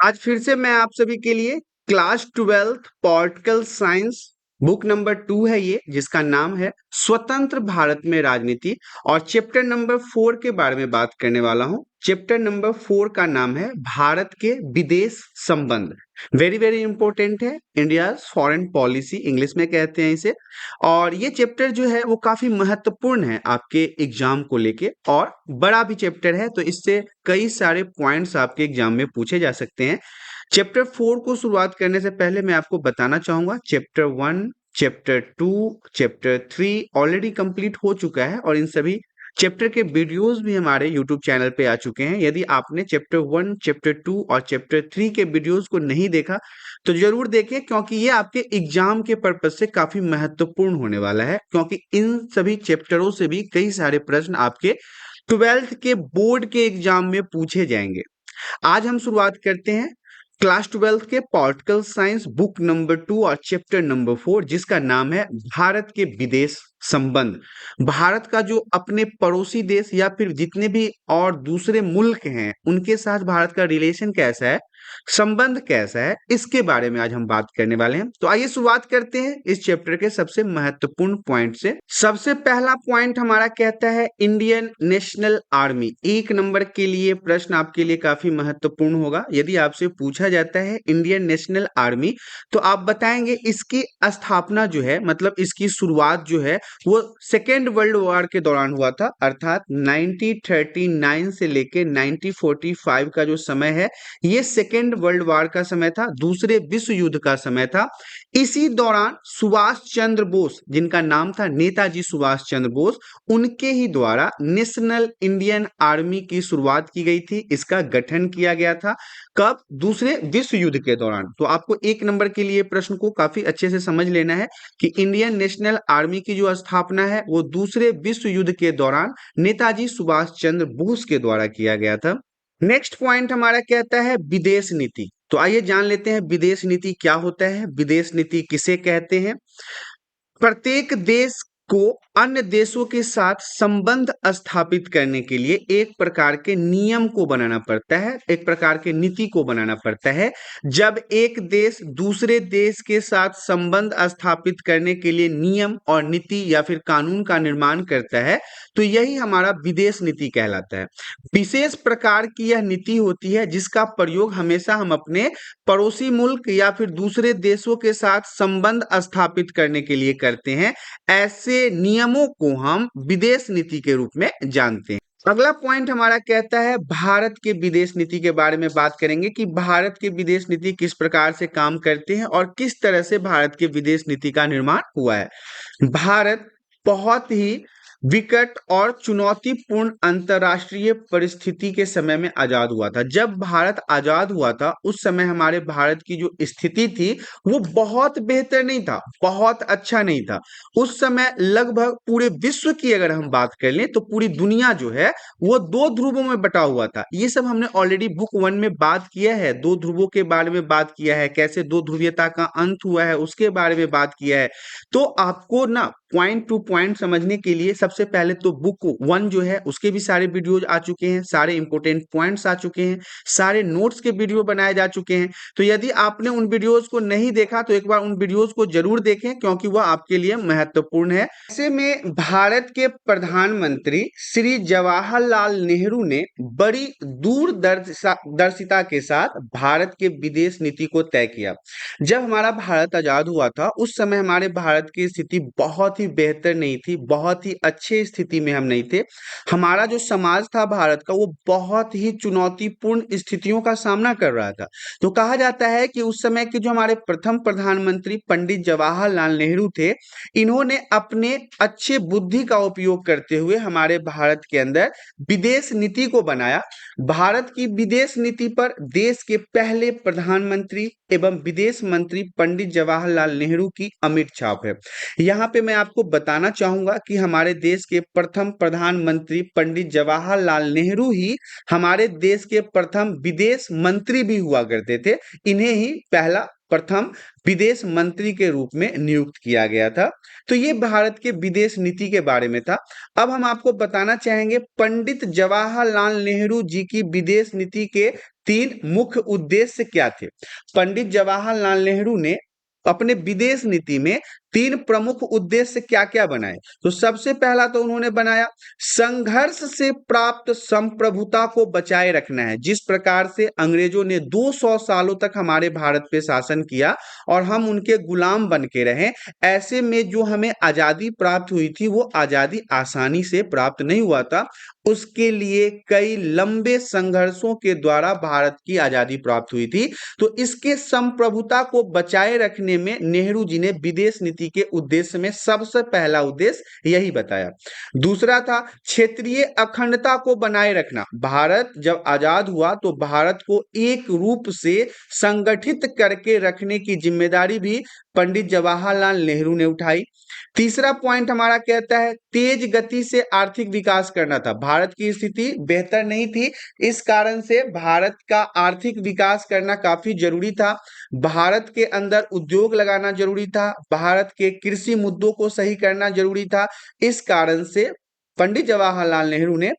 आज फिर से मैं आप सभी के लिए class 12th political science book number 2 है ये, जिसका नाम है स्वतंत्र भारत में राजनीति, और चैप्टर नंबर 4 के बारे में बात करने वाला हूं। चैप्टर नंबर 4 का नाम है भारत के विदेश संबंध। वेरी वेरी इंपॉर्टेंट है, इंडिया फॉरेन पॉलिसी इंग्लिश में कहते हैं इसे। और ये चैप्टर जो है वो काफी महत्वपूर्ण है आपके एग्जाम को लेके, और बड़ा भी चैप्टर है, तो इससे कई सारे पॉइंट्स आपके एग्जाम में पूछे जा सकते हैं। चैप्टर 4 को शुरुआत करने से पहले मैं आपको बताना चाहूंगा, chapter 1, chapter 2, chapter 3 already complete हो चुका है, और इन सभी चैप्टर के वीडियोस भी हमारे यूट्यूब चैनल पे आ चुके हैं। यदि आपने चैप्टर 1, चैप्टर 2 और चैप्टर 3 के वीडियोस को नहीं देखा तो जरूर देखें, क्योंकि ये आपके एग्जाम के पर्पज से काफी महत्वपूर्ण होने वाला है, क्योंकि इन सभी चैप्टरों से भी कई सारे प्रश्न आपके 12th के बोर्ड के एग्जाम में पूछे जाएंगे। आज हम शुरुआत करते हैं क्लास 12th के पॉलिटिकल साइंस बुक नंबर 2 और चैप्टर नंबर 4, जिसका नाम है भारत के विदेश संबंध। भारत का जो अपने पड़ोसी देश या फिर जितने भी और दूसरे मुल्क हैं उनके साथ भारत का रिलेशन कैसा है, संबंध कैसा है, इसके बारे में आज हम बात करने वाले हैं। तो आइए शुरुआत करते हैं इस चैप्टर के सबसे महत्वपूर्ण पॉइंट से। सबसे पहला पॉइंट हमारा कहता है इंडियन नेशनल आर्मी। एक नंबर के लिए प्रश्न आपके लिए काफी महत्वपूर्ण होगा। यदि आपसे पूछा जाता है इंडियन नेशनल आर्मी, तो आप बताएंगे इसकी स्थापना जो है, मतलब इसकी शुरुआत जो है वो सेकेंड वर्ल्ड वॉर के दौरान हुआ था, अर्थात 1939 से लेके 1945 का जो समय है ये सेकेंड वर्ल्ड वॉर का समय था, दूसरे विश्व युद्ध का समय था। इसी दौरान सुभाष चंद्र बोस, जिनका नाम था नेताजी सुभाष चंद्र बोस, उनके ही द्वारा नेशनल इंडियन आर्मी की शुरुआत की गई थी। इसका गठन किया गया था कब? दूसरे विश्व युद्ध के दौरान। तो आपको एक नंबर के लिए प्रश्न को काफी अच्छे से समझ लेना है कि इंडियन नेशनल आर्मी की जो स्थापना है वो दूसरे विश्व युद्ध के दौरान नेताजी सुभाष चंद्र बोस के द्वारा किया गया था। नेक्स्ट पॉइंट हमारा कहता है विदेश नीति। तो आइए जान लेते हैं विदेश नीति क्या होता है, विदेश नीति किसे कहते हैं। प्रत्येक देश को अन्य देशों के साथ संबंध स्थापित करने के लिए एक प्रकार के नियम को बनाना पड़ता है, एक प्रकार के नीति को बनाना पड़ता है। जब एक देश दूसरे देश के साथ संबंध स्थापित करने के लिए नियम और नीति या फिर कानून का निर्माण करता है, तो यही हमारा विदेश नीति कहलाता है। विशेष प्रकार की यह नीति होती है जिसका प्रयोग हमेशा हम अपने पड़ोसी मुल्क या फिर दूसरे देशों के साथ संबंध स्थापित करने के लिए करते हैं। ऐसे नियमों को हम विदेश नीति के रूप में जानते हैं। अगला पॉइंट हमारा कहता है भारत के विदेश नीति के बारे में बात करेंगे कि भारत के विदेश नीति किस प्रकार से काम करते हैं और किस तरह से भारत के विदेश नीति का निर्माण हुआ है। भारत बहुत ही विकट और चुनौतीपूर्ण अंतरराष्ट्रीय परिस्थिति के समय में आजाद हुआ था। जब भारत आजाद हुआ था उस समय हमारे भारत की जो स्थिति थी वो बहुत बेहतर नहीं था, बहुत अच्छा नहीं था। उस समय लगभग पूरे विश्व की अगर हम बात कर लें तो पूरी दुनिया जो है वो दो ध्रुवों में बटा हुआ था। ये सब हमने ऑलरेडी बुक 1 में बात किया है, दो ध्रुवों के बारे में बात किया है, कैसे दो ध्रुवीयता का अंत हुआ है उसके बारे में बात किया है। तो आपको ना पॉइंट टू पॉइंट समझने के लिए सबसे पहले तो बुक 1 जो है उसके भी सारे वीडियोज आ चुके हैं, सारे इंपॉर्टेंट पॉइंट्स आ चुके हैं, सारे नोट्स के वीडियो बनाए जा चुके हैं। तो यदि आपने उन वीडियोज को नहीं देखा तो एक बार उन वीडियोज को जरूर देखें, क्योंकि वह आपके लिए महत्वपूर्ण है। ऐसे में भारत के प्रधानमंत्री श्री जवाहरलाल नेहरू ने बड़ी दूरदर्शिता के साथ भारत के विदेश नीति को तय किया। जब हमारा भारत आजाद हुआ था उस समय हमारे भारत की स्थिति बहुत ही बेहतर नहीं थी, बहुत ही अच्छे स्थिति में हम नहीं थे। हमारा जो समाज था भारत का वो बहुत ही चुनौतीपूर्ण स्थितियों का सामना कर रहा था। तो कहा जाता है कि उस समय के जो हमारे प्रथम प्रधानमंत्री पंडित जवाहरलाल नेहरू थे, इन्होंने अपने अच्छे बुद्धि का उपयोग करते हुए हमारे भारत के अंदर विदेश नीति को बनाया। भारत की विदेश नीति पर देश के पहले प्रधानमंत्री एवं विदेश मंत्री पंडित जवाहरलाल नेहरू की अमिट छाप है। यहाँ पे मैं आपको बताना चाहूंगा कि हमारे देश के प्रथम प्रधानमंत्री पंडित जवाहरलाल नेहरू ही हमारे देश के प्रथम विदेश मंत्री भी हुआ करते थे। इन्हें ही पहला प्रथम विदेश मंत्री के रूप में नियुक्त किया गया था। तो ये भारत के विदेश नीति के बारे में था। अब हम आपको बताना चाहेंगे पंडित जवाहरलाल नेहरू जी की विदेश नीति के 3 मुख्य उद्देश्य क्या थे। पंडित जवाहरलाल नेहरू ने अपने विदेश नीति में 3 प्रमुख उद्देश्य क्या-क्या बनाए। तो सबसे पहला तो उन्होंने बनाया संघर्ष से प्राप्त संप्रभुता को बचाए रखना है। जिस प्रकार से अंग्रेजों ने 200 सालों तक हमारे भारत पे शासन किया और हम उनके गुलाम बन के रहे, ऐसे में जो हमें आजादी प्राप्त हुई थी वो आजादी आसानी से प्राप्त नहीं हुआ था। उसके लिए कई लंबे संघर्षों के द्वारा भारत की आजादी प्राप्त हुई थी। तो इसके संप्रभुता को बचाए रखने में नेहरू जी ने विदेश नीति के उद्देश्य में सबसे पहला उद्देश्य यही बताया। दूसरा था क्षेत्रीय अखंडता को बनाए रखना। भारत जब आजाद हुआ तो भारत को एक रूप से संगठित करके रखने की जिम्मेदारी भी पंडित जवाहरलाल नेहरू ने उठाई। तीसरा पॉइंट हमारा कहता है तेज गति से आर्थिक विकास करना था। भारत की स्थिति बेहतर नहीं थी, इस कारण से भारत का आर्थिक विकास करना काफी जरूरी था। भारत के अंदर उद्योग लगाना जरूरी था, भारत के कृषि मुद्दों को सही करना जरूरी था। इस कारण से पंडित जवाहरलाल नेहरू ने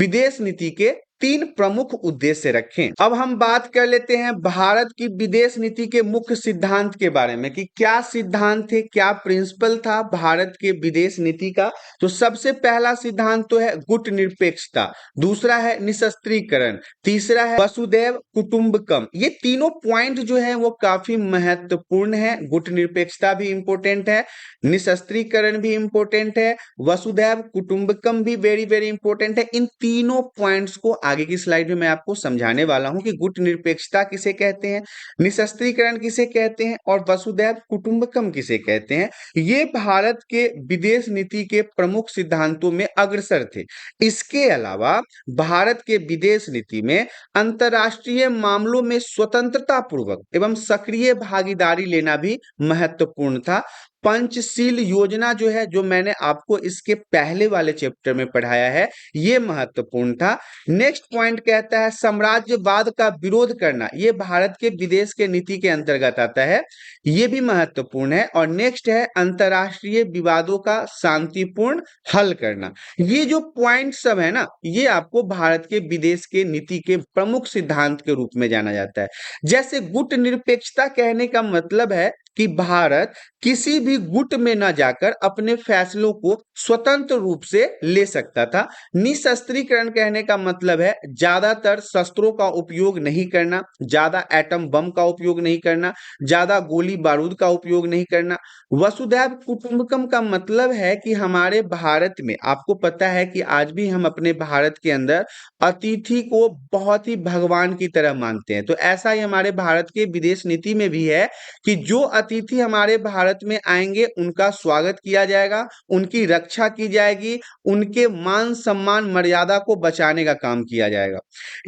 विदेश नीति के 3 प्रमुख उद्देश्य रखे। अब हम बात कर लेते हैं भारत की विदेश नीति के मुख्य सिद्धांत के बारे में कि क्या सिद्धांत थे, क्या प्रिंसिपल था भारत के विदेश नीति का। तो सबसे पहला सिद्धांत तो है गुटनिरपेक्षता, दूसरा है निशस्त्रीकरण, तीसरा है वसुधैव कुटुंबकम। ये तीनों पॉइंट जो है वो काफी महत्वपूर्ण है। गुटनिरपेक्षता भी इंपॉर्टेंट है, निशस्त्रीकरण भी इंपॉर्टेंट है, वसुधैव कुटुंबकम भी वेरी वेरी इंपॉर्टेंट है। इन तीनों पॉइंट्स को आगे की स्लाइड में मैं आपको समझाने वाला हूं कि गुट निरपेक्षता किसे कहते हैं, निशस्त्रीकरण किसे कहते हैं और वसुधैव कुटुंबकम किसे कहते हैं। ये भारत के विदेश नीति के प्रमुख सिद्धांतों में अग्रसर थे। इसके अलावा भारत के विदेश नीति में अंतरराष्ट्रीय मामलों में स्वतंत्रता पूर्वक एवं सक्रिय भागीदारी लेना भी महत्वपूर्ण था। पंचशील योजना जो है, जो मैंने आपको इसके पहले वाले चैप्टर में पढ़ाया है, ये महत्वपूर्ण था। नेक्स्ट पॉइंट कहता है साम्राज्यवाद का विरोध करना। ये भारत के विदेश के नीति के अंतर्गत आता है, ये भी महत्वपूर्ण है। और नेक्स्ट है अंतरराष्ट्रीय विवादों का शांतिपूर्ण हल करना। ये जो पॉइंट सब है ना, ये आपको भारत के विदेश के नीति के प्रमुख सिद्धांत के रूप में जाना जाता है। जैसे गुट निरपेक्षता कहने का मतलब है कि भारत किसी भी गुट में न जाकर अपने फैसलों को स्वतंत्र रूप से ले सकता था। निशस्त्रीकरण कहने का मतलब है ज्यादातर शस्त्रों का उपयोग नहीं करना, ज्यादा एटम बम का उपयोग नहीं करना, ज्यादा गोली बारूद का उपयोग नहीं करना। वसुधैव कुटुंबकम का मतलब है कि हमारे भारत में, आपको पता है कि आज भी हम अपने भारत के अंदर अतिथि को बहुत ही भगवान की तरह मानते हैं। तो ऐसा ही हमारे भारत के विदेश नीति में भी है कि जो अतिथि हमारे भारत में आएंगे उनका स्वागत किया जाएगा, उनकी रक्षा की जाएगी, उनके मान सम्मान मर्यादा को बचाने का काम किया जाएगा।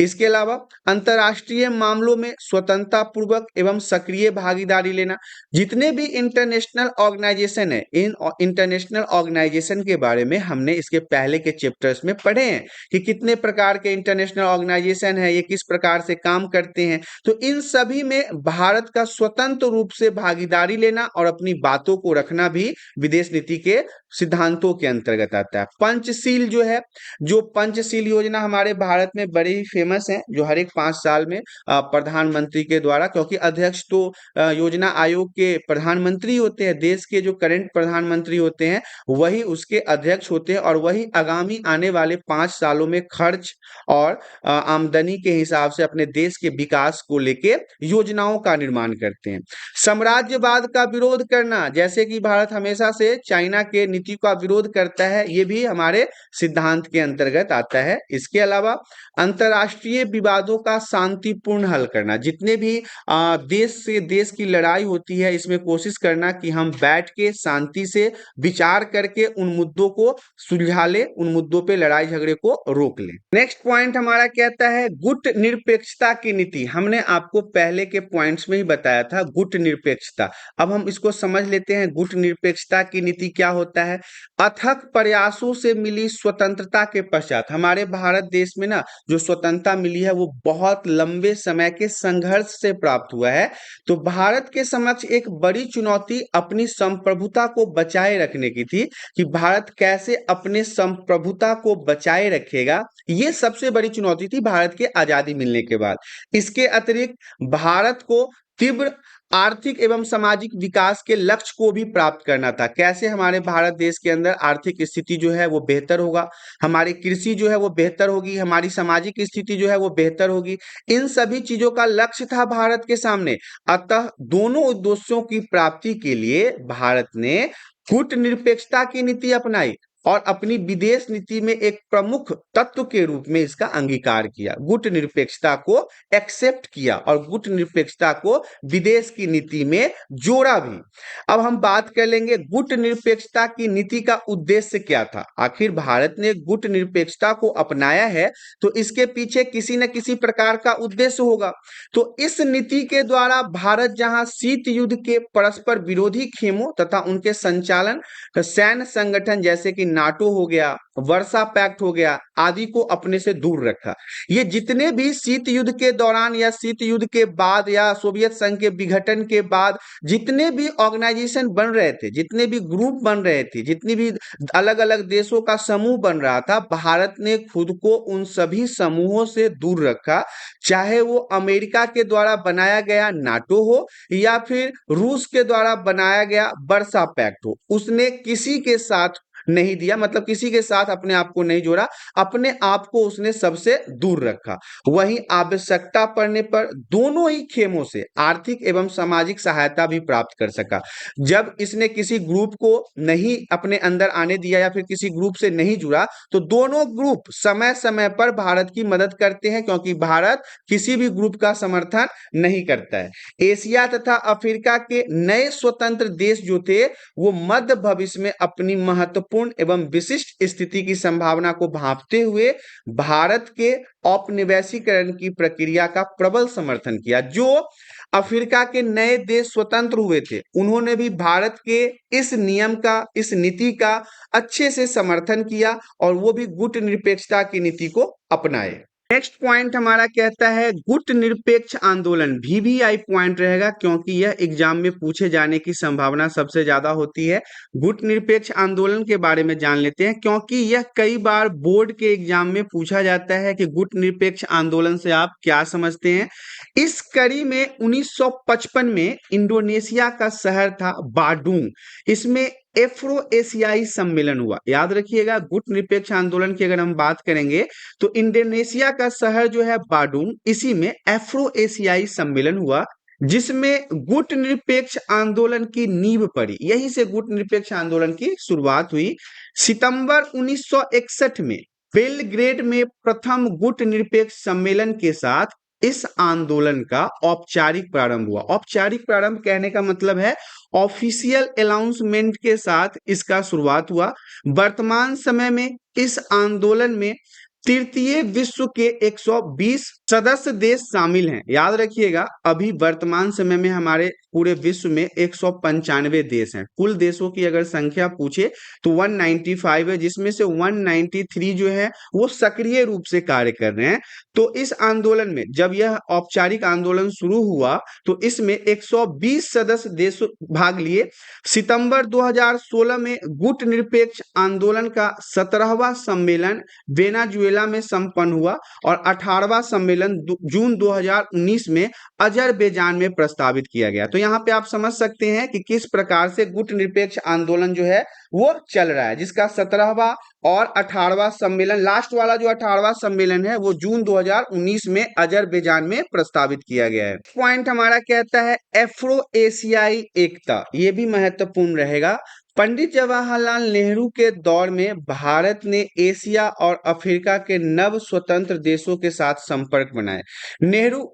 इसके अलावा अंतरराष्ट्रीय मामलों में स्वतंत्रता पूर्वक एवं सक्रिय भागीदारी लेना। जितने भी इंटरनेशनल ऑर्गेनाइजेशन है, इन इंटरनेशनल ऑर्गेनाइजेशन के बारे में हमने इसके पहले के चैप्टर्स में पढ़े हैं कि कितने प्रकार के इंटरनेशनल ऑर्गेनाइजेशन है, ये किस प्रकार से काम करते हैं। तो इन सभी में भारत का स्वतंत्र रूप से भागीदारी लेना और अपनी बातों को रखना भी विदेश नीति के सिद्धांतों के अंतर्गत आता है। पंचशील जो है, जो पंचशील योजना हमारे भारत में बड़ी ही फेमस है, जो हर एक 5 साल में प्रधानमंत्री के द्वारा, क्योंकि अध्यक्ष तो योजना आयोग के प्रधानमंत्री होते हैं, देश के जो करंट प्रधानमंत्री होते हैं वही उसके अध्यक्ष होते हैं और वही आगामी आने वाले 5 सालों में खर्च और आमदनी के हिसाब से अपने देश के विकास को लेके योजनाओं का निर्माण करते हैं। साम्राज्यवाद का विरोध करना, जैसे कि भारत हमेशा से चाइना के नीति का विरोध करता है, ये भी हमारे सिद्धांत के अंतर्गत आता है। इसके अलावा अंतरराष्ट्रीय विवादों का शांतिपूर्ण हल करना। जितने भी देश से देश की लड़ाई होती है, इसमें कोशिश करना कि हम बैठ के शांति से विचार करके उन मुद्दों को सुलझा ले, उन मुद्दों पे लड़ाई झगड़े को रोक ले। नेक्स्ट पॉइंट हमारा कहता है गुट निरपेक्षता की नीति। हमने आपको पहले के पॉइंट्स में ही बताया था गुट निरपेक्षता निरपेक्षता। अब हम इसको समझ लेते हैं, गुट निरपेक्षता की नीति क्या होता है। अथक प्रयासों से मिली स्वतंत्रता के पश्चात हमारे भारत देश में ना जो स्वतंत्रता मिली है वो बहुत लंबे समय के संघर्ष से प्राप्त हुआ है। तो भारत के समक्ष एक बड़ी चुनौती अपनी संप्रभुता को बचाए रखने की थी कि भारत कैसे अपने संप्रभुता को बचाए रखेगा। ये सबसे बड़ी चुनौती थी भारत के आजादी मिलने के बाद। इसके अतिरिक्त भारत को तीव्र आर्थिक एवं सामाजिक विकास के लक्ष्य को भी प्राप्त करना था। कैसे हमारे भारत देश के अंदर आर्थिक स्थिति जो है वो बेहतर होगा, हमारी कृषि जो है वो बेहतर होगी, हमारी सामाजिक स्थिति जो है वो बेहतर होगी। इन सभी चीजों का लक्ष्य था भारत के सामने। अतः दोनों उद्देश्यों की प्राप्ति के लिए भारत ने गुट निरपेक्षता की नीति अपनाई और अपनी विदेश नीति में एक प्रमुख तत्व के रूप में इसका अंगीकार किया। गुट निरपेक्षता को एक्सेप्ट किया और गुट निरपेक्षता को विदेश की नीति में जोड़ा भी। अब हम बात कर लेंगे गुट निरपेक्षता की नीति का उद्देश्य क्या था। आखिर भारत ने गुट निरपेक्षता को अपनाया है तो इसके पीछे किसी न किसी प्रकार का उद्देश्य होगा। तो इस नीति के द्वारा भारत जहां शीत युद्ध के परस्पर विरोधी खेमों तथा उनके संचालन सैन्य संगठन जैसे कि नाटो हो गया, वर्सा पैक्ट हो गया आदि को अपने से दूर रखा। ये जितने भी शीत युद्ध के दौरान या शीत युद्ध के बाद या सोवियत संघ के विघटन के बाद जितने भी ऑर्गेनाइजेशन बन रहे थे, जितने भी ग्रुप बन रहे थे, जितनी भी अलग अलग देशों का समूह बन रहा था, भारत ने खुद को उन सभी समूहों से दूर रखा। चाहे वो अमेरिका के द्वारा बनाया गया नाटो हो या फिर रूस के द्वारा बनाया गया वर्सा पैक्ट हो, उसने किसी के साथ नहीं दिया, मतलब किसी के साथ अपने आप को नहीं जोड़ा, अपने आप को उसने सबसे दूर रखा। वहीं आवश्यकता पड़ने पर दोनों ही खेमों से आर्थिक एवं सामाजिक सहायता भी प्राप्त कर सका। जब इसने किसी ग्रुप को नहीं अपने अंदर आने दिया या फिर किसी ग्रुप से नहीं जुड़ा तो दोनों ग्रुप समय समय पर भारत की मदद करते हैं, क्योंकि भारत किसी भी ग्रुप का समर्थन नहीं करता है। एशिया तथा अफ्रीका के नए स्वतंत्र देश जो थे वो मध्य भविष्य में अपनी महत्वपूर्ण एवं विशिष्ट स्थिति की संभावना को भांपते हुए भारत के औपनिवेशीकरण की प्रक्रिया का प्रबल समर्थन किया। जो अफ्रीका के नए देश स्वतंत्र हुए थे उन्होंने भी भारत के इस नियम का, इस नीति का अच्छे से समर्थन किया और वो भी गुट निरपेक्षता की नीति को अपनाए। नेक्स्ट पॉइंट हमारा कहता है गुट निरपेक्ष आंदोलन। वीवीआई पॉइंट रहेगा क्योंकि यह एग्जाम में पूछे जाने की संभावना सबसे ज्यादा होती है। गुट निरपेक्ष आंदोलन के बारे में जान लेते हैं क्योंकि यह कई बार बोर्ड के एग्जाम में पूछा जाता है कि गुट निरपेक्ष आंदोलन से आप क्या समझते हैं। इस कड़ी में 1955 में इंडोनेशिया का शहर था बाडूंग, इसमें एफ्रो एशियाई सम्मेलन हुआ। याद रखिएगा, गुट निरपेक्ष आंदोलन की अगर हम बात करेंगे तो इंडोनेशिया का शहर जो है बाडूंग, इसी में एफ्रो एशियाई सम्मेलन हुआ जिसमें गुट निरपेक्ष आंदोलन की नींव पड़ी। यहीं से गुट निरपेक्ष आंदोलन की शुरुआत हुई। सितंबर 1961 में बेलग्रेड में प्रथम गुट निरपेक्ष सम्मेलन के साथ इस आंदोलन का औपचारिक प्रारंभ हुआ। औपचारिक प्रारंभ कहने का मतलब है ऑफिशियल अनाउंसमेंट के साथ इसका शुरुआत हुआ। वर्तमान समय में इस आंदोलन में तृतीय विश्व के 120 सदस्य देश शामिल हैं। याद रखिएगा, अभी वर्तमान समय में हमारे पूरे विश्व में 195 देश हैं। कुल देशों की अगर संख्या पूछे तो 195 है, जिसमें से 193 जो है वो सक्रिय रूप से कार्य कर रहे हैं। तो इस आंदोलन में जब यह औपचारिक आंदोलन शुरू हुआ तो इसमें 120 सदस्य देश भाग लिए। सितंबर 2016 में गुट निरपेक्ष आंदोलन का 17वां सम्मेलन वेनेजुएला में संपन्न हुआ और 18वां सम्मेलन जून 2019 में अजरबैजान में प्रस्तावित किया गया। तो यहाँ पे आप समझ सकते हैं कि किस प्रकार से गुट निरपेक्ष आंदोलन जो है वो चल रहा है, जिसका 17वां और 18वां सम्मेलन, लास्ट वाला जो 18वां सम्मेलन है वो जून 2019 में अजरबैजान में प्रस्तावित किया गया है। पॉइंट हमारा कहता है एफ्रो एशियाई एकता, ये भी महत्वपूर्ण रहेगा। पंडित जवाहरलाल नेहरू के दौर में भारत ने एशिया और अफ्रीका के नव स्वतंत्र देशों के साथ संपर्क बनाए।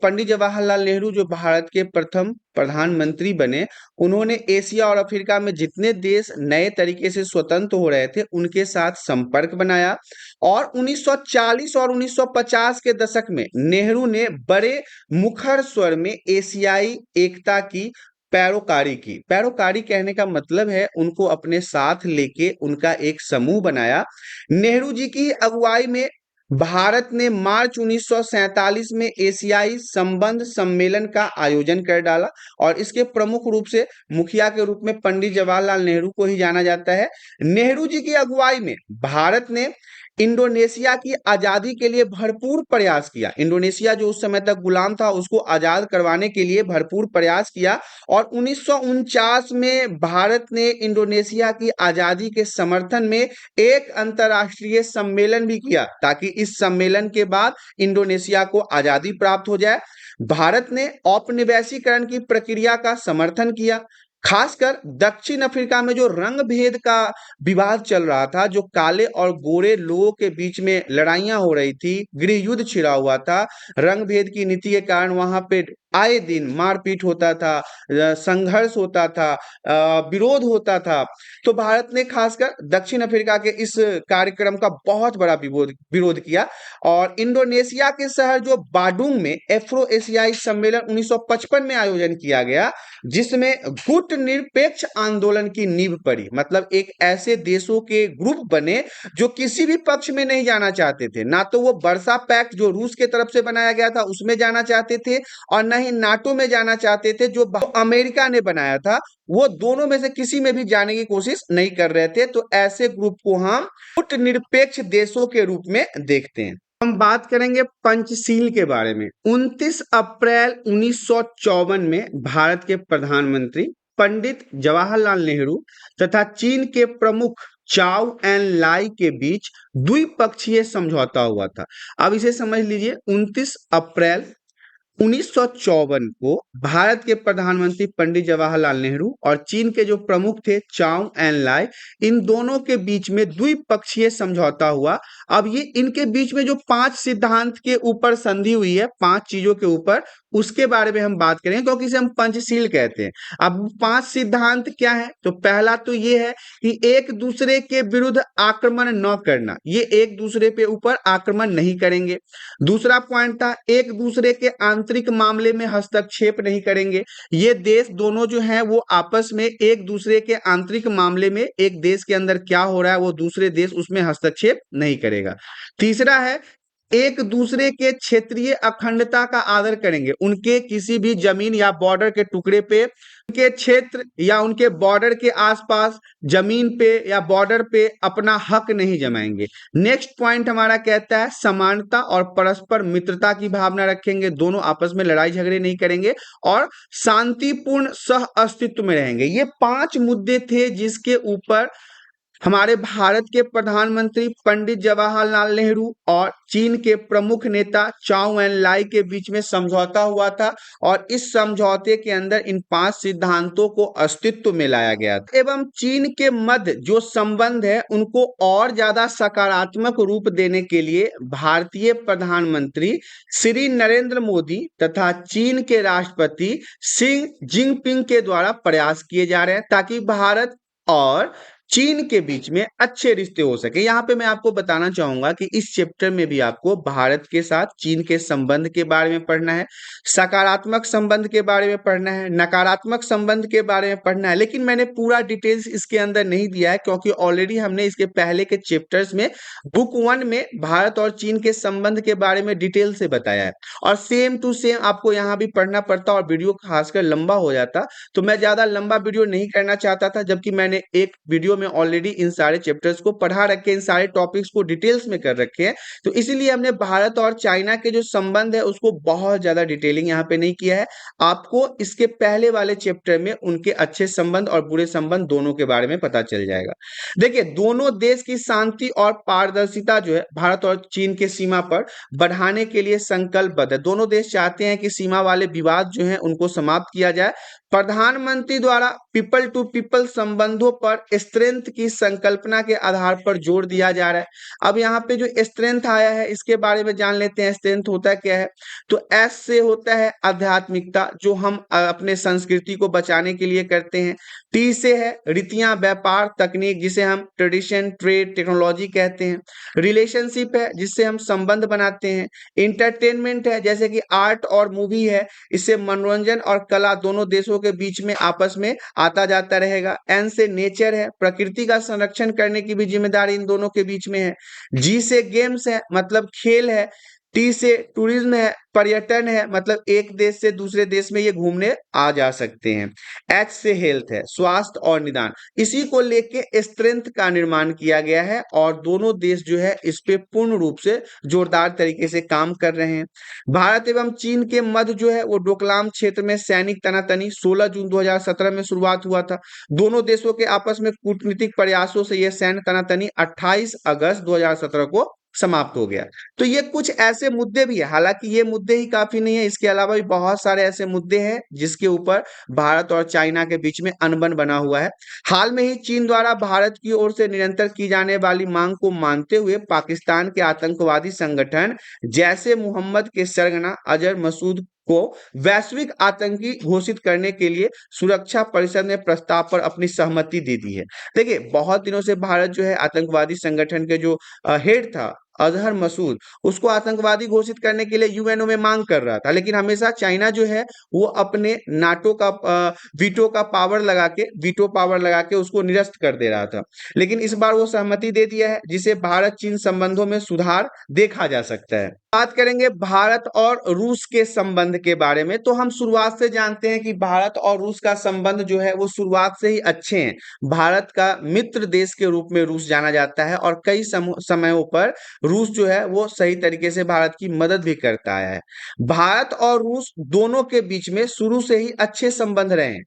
पंडित जवाहरलाल नेहरू जो भारत के प्रथम प्रधानमंत्री बने, उन्होंने एशिया और अफ्रीका में जितने देश नए तरीके से स्वतंत्र हो रहे थे उनके साथ संपर्क बनाया। और 1940 और 1950 के दशक में नेहरू ने बड़े मुखर स्वर में एशियाई एकता की पैरोकारी की। पैरोकारी कहने का मतलब है उनको अपने साथ लेके उनका एक समूह बनाया। नेहरू जी की अगुवाई में भारत ने मार्च 1947 में एशियाई संबंध सम्मेलन का आयोजन कर डाला और इसके प्रमुख रूप से मुखिया के रूप में पंडित जवाहरलाल नेहरू को ही जाना जाता है। नेहरू जी की अगुवाई में भारत ने इंडोनेशिया की आजादी के लिए भरपूर प्रयास किया। इंडोनेशिया जो उस समय तक गुलाम था उसको आजाद करवाने के लिए भरपूर प्रयास किया और 1949 में भारत ने इंडोनेशिया की आजादी के समर्थन में एक अंतर्राष्ट्रीय सम्मेलन भी किया ताकि इस सम्मेलन के बाद इंडोनेशिया को आजादी प्राप्त हो जाए। भारत ने औपनिवेशीकरण की प्रक्रिया का समर्थन किया। खासकर दक्षिण अफ्रीका में जो रंग भेद का विवाद चल रहा था, जो काले और गोरे लोगों के बीच में लड़ाइयां हो रही थी, गृह युद्ध छिड़ा हुआ था, रंग भेद की नीति के कारण वहां पे आए दिन मारपीट होता था, संघर्ष होता था, विरोध होता था। तो भारत ने खासकर दक्षिण अफ्रीका के इस कार्यक्रम का बहुत बड़ा विरोध किया और इंडोनेशिया के शहर जो बाडुंग में एफ्रो एशियाई सम्मेलन 1955 में आयोजन किया गया, जिसमें गुट निरपेक्ष आंदोलन की नींव पड़ी। मतलब एक ऐसे देशों के ग्रुप बने जो किसी भी पक्ष में नहीं जाना चाहते थे, ना तो वो वर्सा पैक्ट जो रूस के तरफ से बनाया गया था उसमें जाना चाहते थे और न ही नाटो में जाना चाहते थे जो अमेरिका ने बनाया था। वो दोनों में से किसी में भी जाने की कोशिश नहीं कर रहे थे। तो ऐसे ग्रुप को हम गुट निरपेक्ष देशों के रूप में देखते हैं। हम बात करेंगे पंचशील के बारे में। 29 अप्रैल 1954 में भारत के प्रधानमंत्री पंडित जवाहरलाल नेहरू तथा चीन के प्रमुख चाउ एन लाई के बीच द्विपक्षीय समझौता हुआ था। अब इसे समझ लीजिए, 29 अप्रैल 1954 को भारत के प्रधानमंत्री पंडित जवाहरलाल नेहरू और चीन के जो प्रमुख थे चाउ एन लाई, इन दोनों के बीच में द्विपक्षीय समझौता हुआ। अब ये इनके बीच में जो 5 सिद्धांत के ऊपर संधि हुई है, 5 चीजों के ऊपर, उसके बारे में हम बात करेंगे क्योंकि इसे हम पंचशील कहते हैं। अब 5 सिद्धांत क्या है? तो पहला तो ये है कि एक दूसरे के विरुद्ध आक्रमण न करना, ये एक दूसरे पे ऊपर आक्रमण नहीं करेंगे। दूसरा पॉइंट था एक दूसरे के आंतरिक मामले में हस्तक्षेप नहीं करेंगे। ये देश दोनों जो हैं वो आपस में एक दूसरे के आंतरिक मामले में, एक देश के अंदर क्या हो रहा है वो दूसरे देश उसमें हस्तक्षेप नहीं करेगा। तीसरा है एक दूसरे के क्षेत्रीय अखंडता का आदर करेंगे। उनके किसी भी जमीन या बॉर्डर के टुकड़े पे, उनके क्षेत्र या उनके बॉर्डर के आसपास जमीन पे या बॉर्डर पे अपना हक नहीं जमाएंगे। नेक्स्ट पॉइंट हमारा कहता है समानता और परस्पर मित्रता की भावना रखेंगे। दोनों आपस में लड़ाई झगड़े नहीं करेंगे और शांतिपूर्ण सह अस्तित्व में रहेंगे। ये 5 मुद्दे थे जिसके ऊपर हमारे भारत के प्रधानमंत्री पंडित जवाहरलाल नेहरू और चीन के प्रमुख नेता चाउ एन लाई के बीच में समझौता हुआ था और इस समझौते के अंदर इन 5 सिद्धांतों को अस्तित्व में लाया गया था। एवं चीन के मध्य जो संबंध है उनको और ज्यादा सकारात्मक रूप देने के लिए भारतीय प्रधानमंत्री श्री नरेंद्र मोदी तथा चीन के राष्ट्रपति शी जिनपिंग के द्वारा प्रयास किए जा रहे हैं ताकि भारत और चीन के बीच में अच्छे रिश्ते हो सके। यहाँ पे मैं आपको बताना चाहूंगा कि इस चैप्टर में भी आपको भारत के साथ चीन के संबंध के बारे में पढ़ना है, सकारात्मक संबंध के बारे में पढ़ना है, नकारात्मक संबंध के बारे में पढ़ना है। लेकिन मैंने पूरा डिटेल्स इसके अंदर नहीं दिया है क्योंकि ऑलरेडी हमने इसके पहले के चैप्टर्स में बुक 1 में भारत और चीन के संबंध के बारे में डिटेल से बताया है और सेम टू सेम आपको यहाँ भी पढ़ना पड़ता और वीडियो खासकर लंबा हो जाता। तो मैं ज्यादा लंबा वीडियो नहीं करना चाहता था, जबकि मैंने एक वीडियो में ऑलरेडी इन सारे चैप्टर्स को पढ़ा रखे, इन सारे टॉपिक्स को डिटेल्स में कर रखे हैं। तो इसीलिए हमने भारत और चाइना के जो संबंध है उसको बहुत ज्यादा डिटेलिंग यहाँ पे नहीं किया है। आपको इसके पहले वाले चैप्टर में उनके अच्छे संबंध और बुरे संबंध दोनों के बारे में पता चल जाएगा। देखिए, दोनों देश की शांति और पारदर्शिता जो है भारत और चीन के सीमा पर बढ़ाने के लिए संकल्पबद्ध है। दोनों देश चाहते हैं कि सीमा वाले विवाद जो है उनको समाप्त किया जाए। प्रधानमंत्री द्वारा पीपल टू पीपल संबंधों पर स्ट्रेस स्ट्रेंथ की संकल्पना के आधार पर जोर दिया जा रहा है। अब यहाँ पे जो स्ट्रेंथ आया है इसके बारे में जान लेते हैं। स्ट्रेंथ होता क्या है? तो एस से होता है आध्यात्मिकता, जो हम अपने संस्कृति को बचाने के लिए करते हैं। टी से है रीतियां, व्यापार, तकनीक, जिसे हम ट्रेडिशन, ट्रेड, टेक्नोलॉजी कहते हैं। रिलेशनशिप है जिससे हम संबंध बनाते हैं। इंटरटेनमेंट है जैसे कि आर्ट और मूवी है, इससे मनोरंजन और कला दोनों देशों के बीच में आपस में आता जाता रहेगा। एन से नेचर है, प्रकृति का संरक्षण करने की भी जिम्मेदारी इन दोनों के बीच में है। जी से गेम्स है, मतलब खेल है। टी से टूरिज्म है, पर्यटन है, मतलब एक देश से दूसरे देश में ये घूमने आ जा सकते हैं। एच से हेल्थ है, स्वास्थ्य और निदान। इसी को लेके स्ट्रेंथ का निर्माण किया गया है और दोनों देश जो है इस पे पूर्ण रूप से जोरदार तरीके से काम कर रहे हैं। भारत एवं चीन के मध्य जो है वो डोकलाम क्षेत्र में सैनिक तनातनी 16 जून 2017 में शुरुआत हुआ था। दोनों देशों के आपस में कूटनीतिक प्रयासों से यह सैन्य तनातनी 28 अगस्त 2017 को समाप्त हो गया। तो ये कुछ ऐसे मुद्दे भी है, हालांकि ये मुद्दे ही काफी नहीं है, इसके अलावा भी बहुत सारे ऐसे मुद्दे हैं जिसके ऊपर भारत और चाइना के बीच में अनबन बना हुआ है। हाल में ही चीन द्वारा भारत की ओर से निरंतर की जाने वाली मांग को मानते हुए पाकिस्तान के आतंकवादी संगठन जैसे मोहम्मद के सरगना अजहर मसूद को वैश्विक आतंकी घोषित करने के लिए सुरक्षा परिषद ने प्रस्ताव पर अपनी सहमति दे दी है। देखिए, बहुत दिनों से भारत जो है आतंकवादी संगठन के जो हेड था अजहर मसूद, उसको आतंकवादी घोषित करने के लिए यूएनओ में मांग कर रहा था, लेकिन हमेशा चाइना जो है वो अपने नाटो का वीटो पावर लगा के उसको निरस्त कर दे रहा था। लेकिन इस बार वो सहमति दे दिया है, जिसे भारत चीन संबंधों में सुधार देखा जा सकता है। बात करेंगे भारत और रूस के संबंध के बारे में, तो हम शुरुआत से जानते हैं कि भारत और रूस का संबंध जो है वो शुरुआत से ही अच्छे हैं। भारत का मित्र देश के रूप में रूस जाना जाता है और कई समयों पर रूस जो है वो सही तरीके से भारत की मदद भी करता है। भारत और रूस दोनों के बीच में शुरू से ही अच्छे संबंध रहे हैं।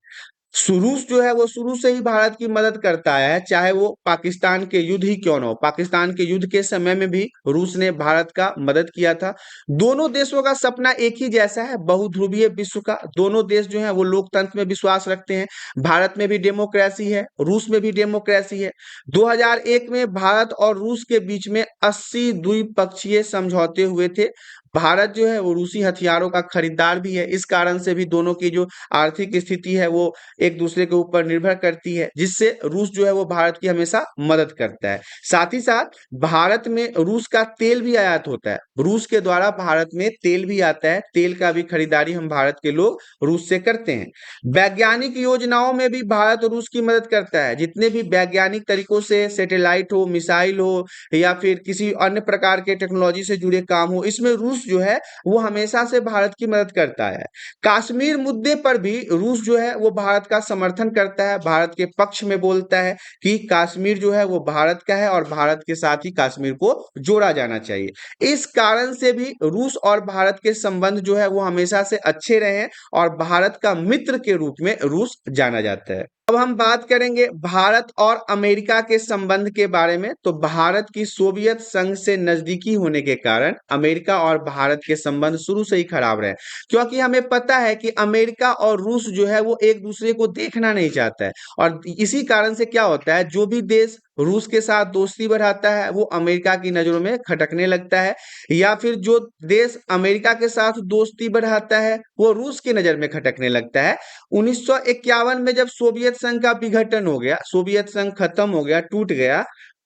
रूस जो है वो शुरू से ही भारत की मदद करता है, चाहे वो पाकिस्तान के युद्ध ही क्यों ना हो। पाकिस्तान के युद्ध के समय में भी रूस ने भारत का मदद किया था। दोनों देशों का सपना एक ही जैसा है, बहुध्रुवीय विश्व का। दोनों देश जो है वो लोकतंत्र में विश्वास रखते हैं। भारत में भी डेमोक्रेसी है, रूस में भी डेमोक्रेसी है। 2001 में भारत और रूस के बीच में 80 द्विपक्षीय समझौते हुए थे। भारत जो है वो रूसी हथियारों का खरीदार भी है, इस कारण से भी दोनों की जो आर्थिक स्थिति है वो एक दूसरे के ऊपर निर्भर करती है, जिससे रूस जो है वो भारत की हमेशा मदद करता है। साथ ही साथ भारत में रूस का तेल भी आयात होता है, रूस के द्वारा भारत में तेल भी आता है। तेल का भी खरीदारी हम भारत के लोग रूस से करते हैं। वैज्ञानिक योजनाओं में भी भारत रूस की मदद करता है। जितने भी वैज्ञानिक तरीकों से सैटेलाइट हो, मिसाइल हो या फिर किसी अन्य प्रकार के टेक्नोलॉजी से जुड़े काम हो, इसमें रूस जो है वो हमेशा से भारत की मदद करता है। कश्मीर मुद्दे पर भी रूस जो है वो भारत का समर्थन करता है, भारत के पक्ष में बोलता है कि कश्मीर जो है वो भारत का है और भारत के साथ ही कश्मीर को जोड़ा जाना चाहिए। इस कारण से भी रूस और भारत के संबंध जो है वो हमेशा से अच्छे रहे और भारत का मित्र के रूप में रूस जाना जाता है। अब हम बात करेंगे भारत और अमेरिका के संबंध के बारे में। तो भारत की सोवियत संघ से नजदीकी होने के कारण अमेरिका और भारत के संबंध शुरू से ही खराब रहे, क्योंकि हमें पता है कि अमेरिका और रूस जो है वो एक दूसरे को देखना नहीं चाहता है। और इसी कारण से क्या होता है, जो भी देश रूस के साथ दोस्ती बढ़ाता है वो अमेरिका की नजरों में खटकने लगता है, या फिर जो देश अमेरिका के साथ दोस्ती बढ़ाता है वो रूस की नजर में खटकने लगता है। 1951 में जब सोवियत संघ का विघटन हो गया, सोवियत संघ खत्म हो गया, टूट गया,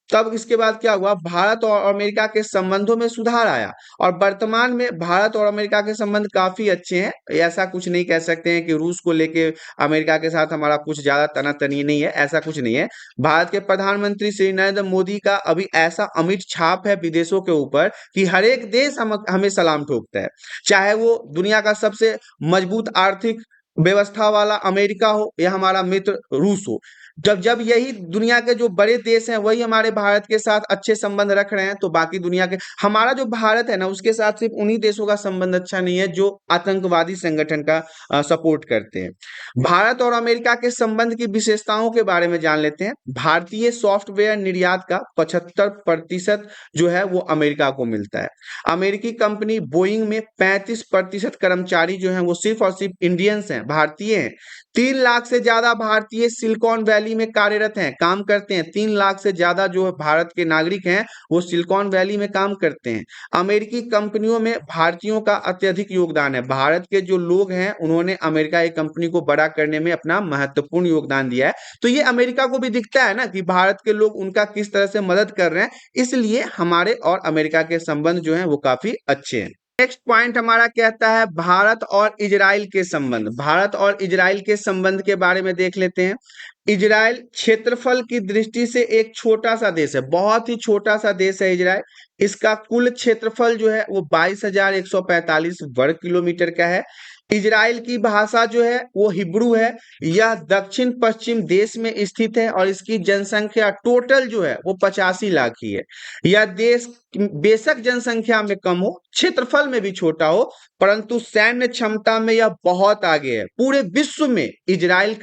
तब इसके बाद क्या हुआ, भारत और अमेरिका के संबंधों में सुधार आया और वर्तमान में भारत और अमेरिका के संबंध काफी अच्छे हैं। ऐसा कुछ नहीं कह सकते हैं कि रूस को लेके अमेरिका के साथ हमारा कुछ ज्यादा तनातनी नहीं है, ऐसा कुछ नहीं है। भारत के प्रधानमंत्री श्री नरेंद्र मोदी का अभी ऐसा अमिट छाप है विदेशों के ऊपर कि हर एक देश हमें सलाम ठोकता है, चाहे वो दुनिया का सबसे मजबूत आर्थिक व्यवस्था वाला अमेरिका हो या हमारा मित्र रूस हो। जब जब यही दुनिया के जो बड़े देश हैं वही हमारे भारत के साथ अच्छे संबंध रख रहे हैं, तो बाकी दुनिया के, हमारा जो भारत है ना उसके साथ सिर्फ उन्हीं देशों का संबंध अच्छा नहीं है जो आतंकवादी संगठन का सपोर्ट करते हैं। भारत और अमेरिका के संबंध की विशेषताओं के बारे में जान लेते हैं। भारतीय सॉफ्टवेयर निर्यात का 75% जो है वो अमेरिका को मिलता है। अमेरिकी कंपनी बोइंग में 35% कर्मचारी जो हैं वो सिर्फ और सिर्फ इंडियंस हैं, भारतीय हैं। 3 लाख से ज्यादा भारतीय सिलिकॉन वैली में कार्यरत हैं, काम करते हैं। 3 लाख से ज्यादा जो भारत के नागरिक हैं वो सिलिकॉन वैली में काम करते हैं। अमेरिकी कंपनियों में भारतीयों का अत्यधिक योगदान है। भारत के जो लोग हैं उन्होंने अमेरिका की कंपनी को बड़ा करने में अपना महत्वपूर्ण योगदान दिया है। तो ये अमेरिका को भी दिखता है ना कि भारत के लोग उनका किस तरह से मदद कर रहे हैं, इसलिए हमारे और अमेरिका के संबंध जो हैं वो काफी अच्छे हैं। नेक्स्ट पॉइंट हमारा कहता है भारत और इजराइल के संबंध। भारत और इजराइल के संबंध के बारे में देख लेते हैं। इजराइल क्षेत्रफल की दृष्टि से एक छोटा सा देश है, बहुत ही छोटा सा देश है इजराइल। इसका कुल क्षेत्रफल जो है वो 22,145 वर्ग किलोमीटर का है। इजराइल की भाषा जो है वो हिब्रू है। यह दक्षिण पश्चिम देश में स्थित है और इसकी जनसंख्या टोटल जो है वो 85 लाख ही है। यह देश बेशक जनसंख्या में कम हो, क्षेत्रफल में भी छोटा हो, परंतु सैन्य क्षमता में यह बहुत आगे है। पूरे विश्व में इजराइल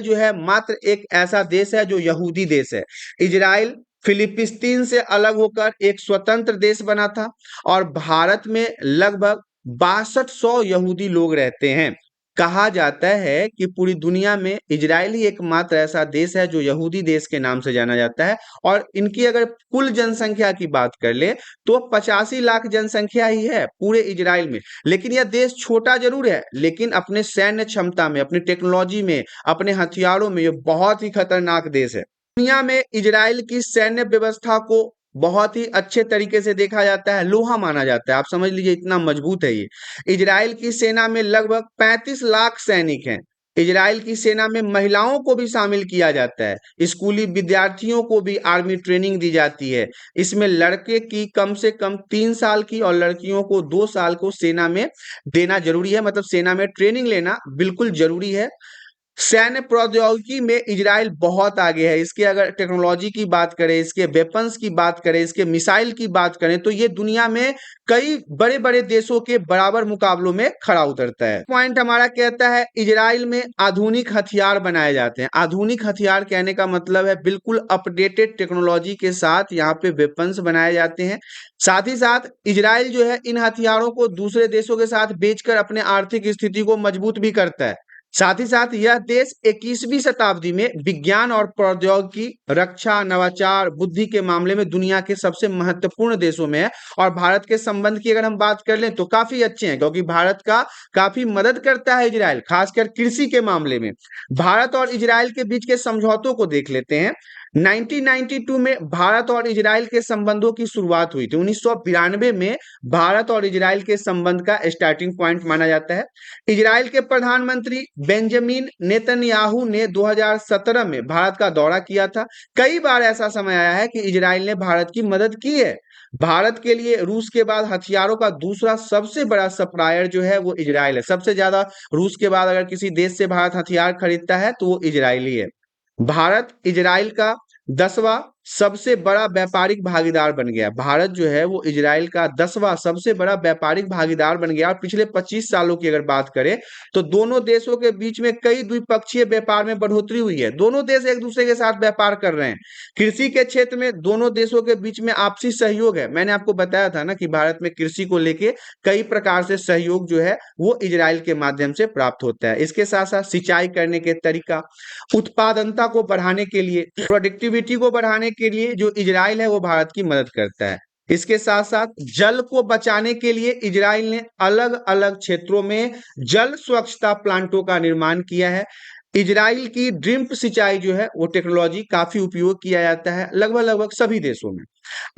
जो है मात्र एक ऐसा देश है जो यहूदी देश है। इजराइल फिलिस्तीन से अलग होकर एक स्वतंत्र देश बना था और भारत में लगभग 6200 यहूदी लोग रहते हैं। कहा जाता है कि पूरी दुनिया में इजराइल ही एकमात्र ऐसा देश है जो यहूदी देश के नाम से जाना जाता है। और इनकी अगर कुल जनसंख्या की बात कर ले तो 85 लाख जनसंख्या ही है पूरे इजराइल में। लेकिन यह देश छोटा जरूर है, लेकिन अपने सैन्य क्षमता में, अपनी टेक्नोलॉजी में, अपने हथियारों में यह बहुत ही खतरनाक देश है। दुनिया में इजराइल की सैन्य व्यवस्था को बहुत ही अच्छे तरीके से देखा जाता है, लोहा माना जाता है। आप समझ लीजिए इतना मजबूत है ये। इजराइल की सेना में लगभग 35 लाख सैनिक हैं। इजराइल की सेना में महिलाओं को भी शामिल किया जाता है। स्कूली विद्यार्थियों को भी आर्मी ट्रेनिंग दी जाती है। इसमें लड़के की कम से कम 3 साल की और लड़कियों को 2 साल को सेना में देना जरूरी है, मतलब सेना में ट्रेनिंग लेना बिल्कुल जरूरी है। सैन्य प्रौद्योगिकी में इजराइल बहुत आगे है। इसके अगर टेक्नोलॉजी की बात करें, इसके वेपन्स की बात करें, इसके मिसाइल की बात करें तो ये दुनिया में कई बड़े बड़े देशों के बराबर मुकाबलों में खड़ा उतरता है। पॉइंट हमारा कहता है इजराइल में आधुनिक हथियार बनाए जाते हैं। आधुनिक हथियार कहने का मतलब है बिल्कुल अपडेटेड टेक्नोलॉजी के साथ यहाँ पे वेपन्स बनाए जाते हैं। साथ ही साथ इजराइल जो है इन हथियारों को दूसरे देशों के साथ बेचकर अपने आर्थिक स्थिति को मजबूत भी करता है। साथ ही साथ यह देश 21वीं शताब्दी में विज्ञान और प्रौद्योगिकी, रक्षा, नवाचार, बुद्धि के मामले में दुनिया के सबसे महत्वपूर्ण देशों में है। और भारत के संबंध की अगर हम बात कर लें तो काफी अच्छे हैं, क्योंकि भारत का काफी मदद करता है इजराइल, खासकर कृषि के मामले में। भारत और इजराइल के बीच के समझौतों को देख लेते हैं। 1992 में भारत और इजराइल के संबंधों की शुरुआत हुई थी। 1992 में भारत और इजराइल के संबंध का स्टार्टिंग पॉइंट माना जाता है। इजराइल के प्रधानमंत्री बेंजामिन नेतन्याहू ने 2017 में भारत का दौरा किया था। कई बार ऐसा समय आया है कि इजराइल ने भारत की मदद की है। भारत के लिए रूस के बाद हथियारों का दूसरा सबसे बड़ा सप्लायर जो है वो इजराइल है। सबसे ज्यादा रूस के बाद अगर किसी देश से भारत हथियार खरीदता है तो वो इजराइल ही है। भारत इजराइल का 10वां सबसे बड़ा व्यापारिक भागीदार बन गया। भारत जो है वो इजराइल का 10वां सबसे बड़ा व्यापारिक भागीदार बन गया। और पिछले 25 सालों की अगर बात करें तो दोनों देशों के बीच में कई द्विपक्षीय व्यापार में बढ़ोतरी हुई है। दोनों देश एक दूसरे के साथ व्यापार कर रहे हैं। कृषि के क्षेत्र में दोनों देशों के बीच में आपसी सहयोग है। मैंने आपको बताया था ना कि भारत में कृषि को लेके कई प्रकार से सहयोग जो है वो इजराइल के माध्यम से प्राप्त होता है। इसके साथ साथ सिंचाई करने के तरीका, उत्पादकता को बढ़ाने के लिए, प्रोडक्टिविटी को बढ़ाने के लिए जो इजराइल है वो भारत की मदद करता है। इसके साथ साथ जल को बचाने के लिए इजराइल ने अलग अलग क्षेत्रों में जल स्वच्छता प्लांटों का निर्माण किया है। इजराइल की ड्रिप सिंचाई जो है वो टेक्नोलॉजी काफी उपयोग किया जाता है लगभग सभी देशों में।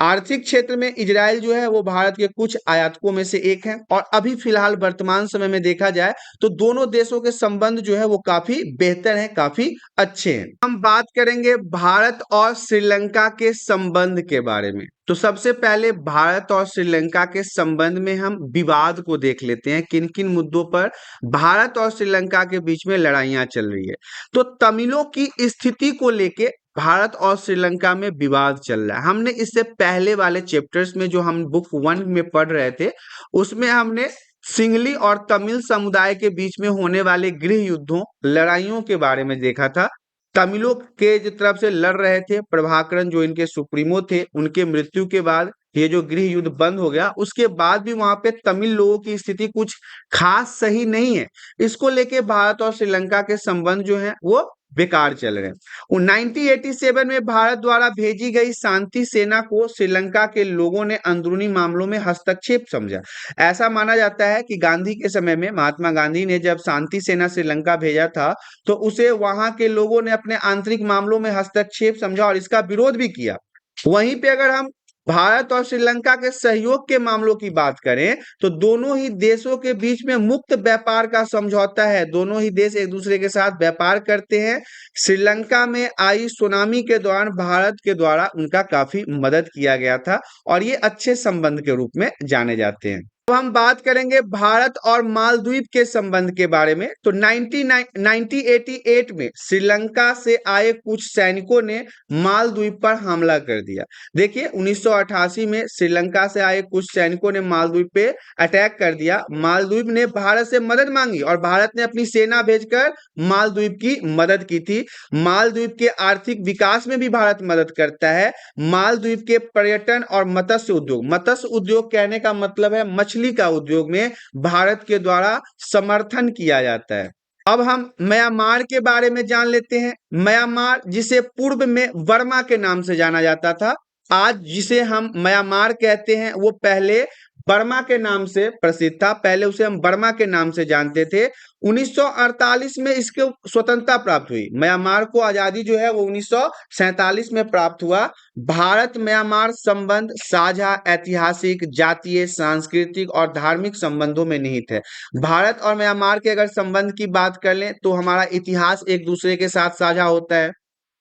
आर्थिक क्षेत्र में इजराइल जो है वो भारत के कुछ आयातकों में से एक है। और अभी फिलहाल वर्तमान समय में देखा जाए तो दोनों देशों के संबंध जो है वो काफी बेहतर हैं, काफी अच्छे हैं। हम बात करेंगे भारत और श्रीलंका के संबंध के बारे में। तो सबसे पहले भारत और श्रीलंका के संबंध में हम विवाद को देख लेते हैं, किन किन मुद्दों पर भारत और श्रीलंका के बीच में लड़ाइयां चल रही है। तो तमिलों की स्थिति को लेके भारत और श्रीलंका में विवाद चल रहा है। हमने इससे पहले वाले चैप्टर्स में जो हम बुक 1 में पढ़ रहे थे उसमें हमने सिंहली और तमिल समुदाय के बीच में होने वाले गृह युद्धों, लड़ाइयों के बारे में देखा था। तमिलों के जो तरफ से लड़ रहे थे प्रभाकरन, जो इनके सुप्रीमो थे, उनके मृत्यु के बाद ये जो गृह युद्ध बंद हो गया उसके बाद भी वहां पे तमिल लोगों की स्थिति कुछ खास सही नहीं है। इसको लेके भारत और श्रीलंका के संबंध जो है वो बेकार चल रहे हैं। 1987 में भारत द्वारा भेजी गई शांति सेना को श्रीलंका के लोगों ने अंदरूनी मामलों में हस्तक्षेप समझा। ऐसा माना जाता है कि गांधी के समय में महात्मा गांधी ने जब शांति सेना श्रीलंका भेजा था तो उसे वहां के लोगों ने अपने आंतरिक मामलों में हस्तक्षेप समझा और इसका विरोध भी किया। वहीं पे अगर हम भारत और श्रीलंका के सहयोग के मामलों की बात करें तो दोनों ही देशों के बीच में मुक्त व्यापार का समझौता है। दोनों ही देश एक दूसरे के साथ व्यापार करते हैं। श्रीलंका में आई सुनामी के दौरान भारत के द्वारा उनका काफी मदद किया गया था और ये अच्छे संबंध के रूप में जाने जाते हैं। अब हम बात करेंगे भारत और मालदीव के संबंध के बारे में। तो 1988 में श्रीलंका से आए कुछ सैनिकों ने मालदीव पर हमला कर दिया। देखिए 1988 में श्रीलंका से आए कुछ सैनिकों ने मालदीव पे अटैक कर दिया। मालदीव ने भारत से मदद मांगी और भारत ने अपनी सेना भेजकर मालदीव की मदद की थी। मालदीव के आर्थिक विकास में भी भारत मदद करता है। मालदीव के पर्यटन और मत्स्य उद्योग कहने का मतलब है मछली का उद्योग में भारत के द्वारा समर्थन किया जाता है। अब हम म्यांमार के बारे में जान लेते हैं। म्यांमार जिसे पूर्व में बर्मा के नाम से जाना जाता था, आज जिसे हम म्यांमार कहते हैं वो पहले बर्मा के नाम से प्रसिद्ध था। पहले उसे हम बर्मा के नाम से जानते थे। 1948 में इसको स्वतंत्रता प्राप्त हुई। म्यांमार को आजादी जो है वो 1947 में प्राप्त हुआ। भारत म्यांमार संबंध साझा ऐतिहासिक, जातीय, सांस्कृतिक और धार्मिक संबंधों में निहित है। भारत और म्यांमार के अगर संबंध की बात कर लें तो हमारा इतिहास एक दूसरे के साथ साझा होता है,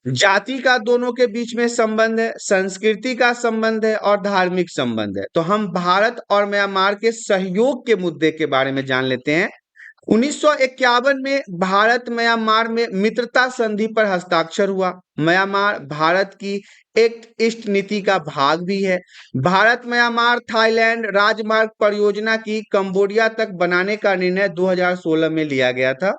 जाति का दोनों के बीच में संबंध है, संस्कृति का संबंध है और धार्मिक संबंध है। तो हम भारत और म्यांमार के सहयोग के मुद्दे के बारे में जान लेते हैं। 1951 में भारत म्यांमार में मित्रता संधि पर हस्ताक्षर हुआ। म्यांमार भारत की एक्ट ईस्ट नीति का भाग भी है। भारत म्यांमार थाईलैंड राजमार्ग परियोजना की कंबोडिया तक बनाने का निर्णय 2016 में लिया गया था।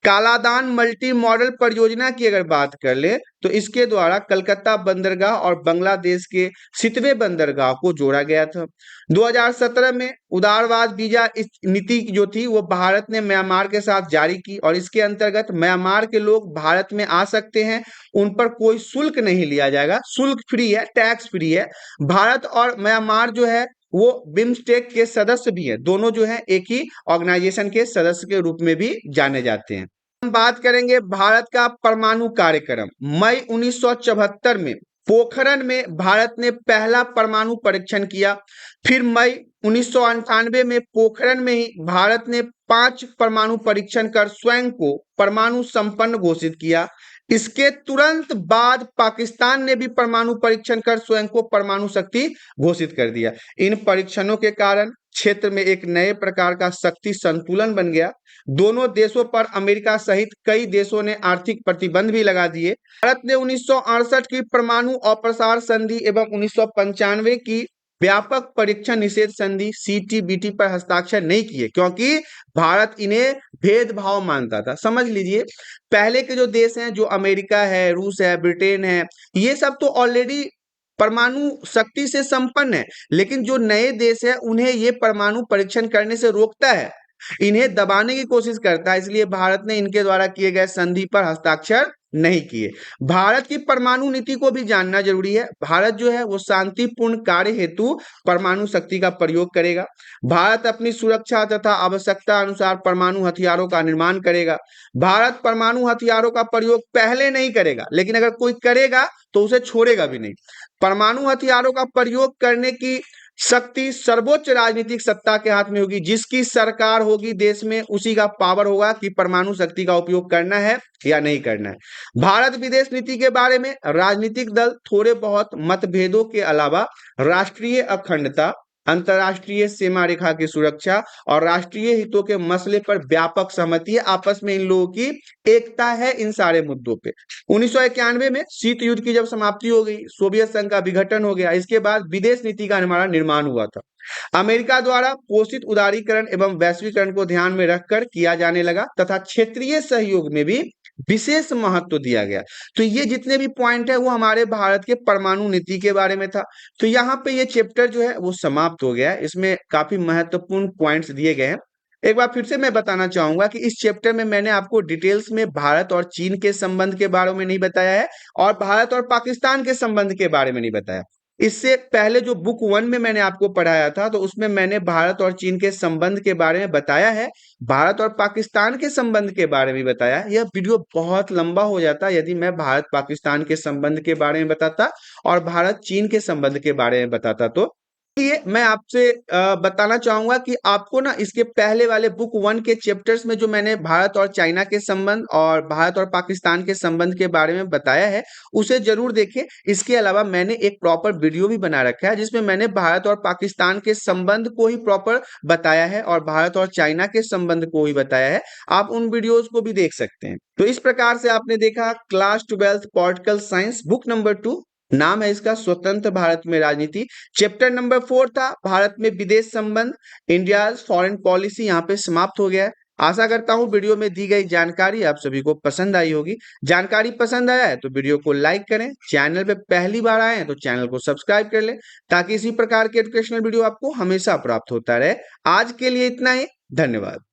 कालादान मल्टी मॉडल परियोजना की अगर बात कर ले तो इसके द्वारा कलकत्ता बंदरगाह और बांग्लादेश के सितवे बंदरगाह को जोड़ा गया था। 2017 में उदारवाद वीजा नीति जो थी वो भारत ने म्यांमार के साथ जारी की और इसके अंतर्गत म्यांमार के लोग भारत में आ सकते हैं, उन पर कोई शुल्क नहीं लिया जाएगा, शुल्क फ्री है, टैक्स फ्री है। भारत और म्यांमार जो है वो बिम्स्टेक के सदस्य भी है, दोनों जो है एक ही ऑर्गेनाइजेशन के सदस्य के रूप में भी जाने जाते हैं। हम बात करेंगे भारत का परमाणु कार्यक्रम। मई 1974 में पोखरण में भारत ने पहला परमाणु परीक्षण किया। फिर मई 1998 में पोखरण में ही भारत ने 5 परमाणु परीक्षण कर स्वयं को परमाणु संपन्न घोषित किया। इसके तुरंत बाद पाकिस्तान ने भी परमाणु परीक्षण कर स्वयं को परमाणु शक्ति घोषित कर दिया। इन परीक्षणों के कारण क्षेत्र में एक नए प्रकार का शक्ति संतुलन बन गया। दोनों देशों पर अमेरिका सहित कई देशों ने आर्थिक प्रतिबंध भी लगा दिए। भारत ने 1968 की परमाणु अप्रसार संधि एवं 1995 की व्यापक परीक्षण निषेध संधि CTBT पर हस्ताक्षर नहीं किए क्योंकि भारत इन्हें भेदभाव मानता था। समझ लीजिए पहले के जो देश हैं, जो अमेरिका है, रूस है, ब्रिटेन है, ये सब तो ऑलरेडी परमाणु शक्ति से संपन्न है, लेकिन जो नए देश है उन्हें ये परमाणु परीक्षण करने से रोकता है, इन्हें दबाने की कोशिश करता है। इसलिए भारत ने इनके द्वारा किए गए संधि पर हस्ताक्षर नहीं किए। भारत की परमाणु नीति को भी जानना जरूरी है। भारत जो है वो शांतिपूर्ण कार्य हेतु परमाणु शक्ति का प्रयोग करेगा। भारत अपनी सुरक्षा तथा आवश्यकता अनुसार परमाणु हथियारों का निर्माण करेगा। भारत परमाणु हथियारों का प्रयोग पहले नहीं करेगा, लेकिन अगर कोई करेगा तो उसे छोड़ेगा भी नहीं। परमाणु हथियारों का प्रयोग करने की शक्ति सर्वोच्च राजनीतिक सत्ता के हाथ में होगी। जिसकी सरकार होगी देश में, उसी का पावर होगा कि परमाणु शक्ति का उपयोग करना है या नहीं करना है। भारत विदेश नीति के बारे में राजनीतिक दल थोड़े बहुत मतभेदों के अलावा राष्ट्रीय अखंडता, अंतर्राष्ट्रीय सीमा रेखा की सुरक्षा और राष्ट्रीय हितों के मसले पर व्यापक सहमति है। आपस में इन लोगों की एकता है इन सारे मुद्दों पे। 1991 में शीत युद्ध की जब समाप्ति हो गई, सोवियत संघ का विघटन हो गया, इसके बाद विदेश नीति का हमारा निर्माण हुआ था। अमेरिका द्वारा पोषित उदारीकरण एवं वैश्वीकरण को ध्यान में रखकर किया जाने लगा तथा क्षेत्रीय सहयोग में भी विशेष महत्व दिया गया। तो ये जितने भी पॉइंट है वो हमारे भारत के परमाणु नीति के बारे में था। तो यहाँ पे ये चैप्टर जो है वो समाप्त हो गया है। इसमें काफी महत्वपूर्ण पॉइंट्स दिए गए हैं। एक बार फिर से मैं बताना चाहूंगा कि इस चैप्टर में मैंने आपको डिटेल्स में भारत और चीन के संबंध के बारे में नहीं बताया है और भारत और पाकिस्तान के संबंध के बारे में नहीं बताया। इससे पहले जो बुक 1 में मैंने आपको पढ़ाया था तो उसमें मैंने भारत और चीन के संबंध के बारे में बताया है, भारत और पाकिस्तान के संबंध के बारे में बताया है। यह वीडियो बहुत लंबा हो जाता यदि मैं भारत पाकिस्तान के संबंध के बारे में बताता और भारत चीन के संबंध के बारे में बताता। तो ये मैं आपसे बताना चाहूंगा कि आपको ना इसके पहले वाले बुक 1 के चैप्टर्स में जो मैंने भारत और चाइना के संबंध और भारत और पाकिस्तान के संबंध के बारे में बताया है उसे जरूर देखें। इसके अलावा मैंने एक प्रॉपर वीडियो भी बना रखा है जिसमें मैंने भारत और पाकिस्तान के संबंध को ही प्रॉपर बताया है और भारत और चाइना के संबंध को ही बताया है। आप उन वीडियोस को भी देख सकते हैं। तो इस प्रकार से आपने देखा class 12 political science book number 2, नाम है इसका स्वतंत्र भारत में राजनीति। चैप्टर नंबर 4 था भारत में विदेश संबंध, इंडिया फॉरेन पॉलिसी, यहाँ पे समाप्त हो गया है। आशा करता हूँ वीडियो में दी गई जानकारी आप सभी को पसंद आई होगी। जानकारी पसंद आया है तो वीडियो को लाइक करें, चैनल पे पहली बार आए हैं तो चैनल को सब्सक्राइब कर लें ताकि इसी प्रकार के एजुकेशनल वीडियो आपको हमेशा प्राप्त होता रहे। आज के लिए इतना ही, धन्यवाद।